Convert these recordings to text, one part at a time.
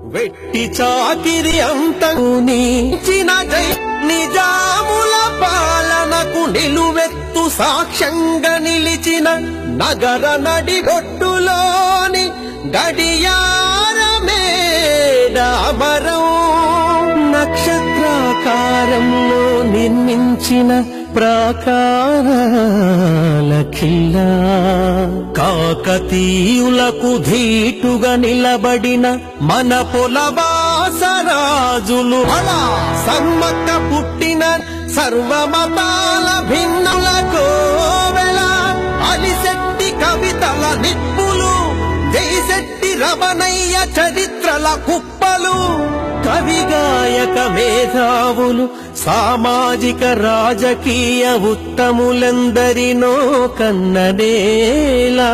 వెట్టి చాకిరి అంతకునిచిన నిజాముల పాలనకు నిలువెత్తు సాక్ష్యంగా నిలిచిన నగర నడిగొట్టులోని గడియారమేడామరం నక్షత్రాకారంలో నిర్మించిన ప్రాకారాల ఖిల్లా కాకతీయులకు ధీటుగా నిలబడిన మన పొలవాసరాజులు అలా సమ్మక్క పుట్టిన సర్వమతాల భిన్నుల కోవెల అలిశెట్టి కవితల నిప్పులు జైశెట్టి రమణయ్య చరిత్రల కుప్పలు కవి గాయక మేధావులు సామాజిక రాజకీయ ఉత్తములందరినో కన్ననేలా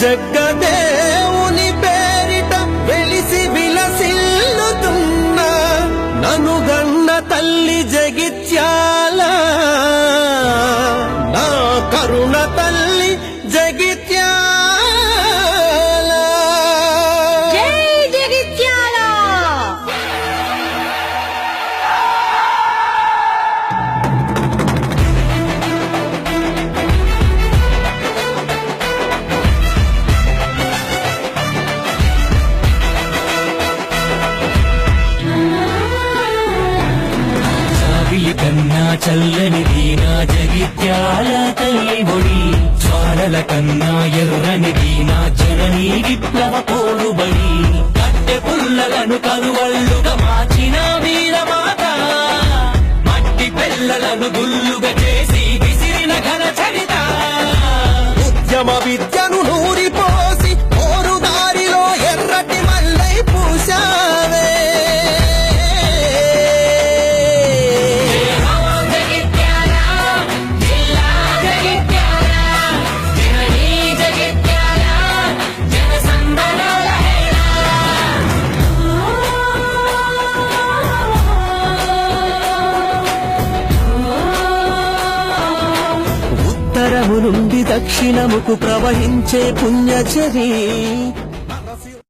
జగ్గదేవుని పేరిట వెలిసి విలసిల్లుతున్న ననుగన్న తల్లి జగిత్యాల నా కరుణ తల్లి జగిత్యాల. కన్నా చల్లనిది నా జగిత్యాల తల్లి ఒడి జ్వాలల కన్నా ఎర్రనిది నా జననీ విప్లవ పోరుబడి కట్టె పుల్లలను కరువళ్ళుగా మార్చిన వీరమాత మట్టి పిల్లలను గుల్లుగా చేసి విసిరిన ఘన చరిత ఉద్యమ విద్యను నూరిపోసి పోరు దారిలో ఎర్రటి మల్లై పూశావే ఉత్తరము నుండి దక్షిణముకు ప్రవహించే పుణ్యచరి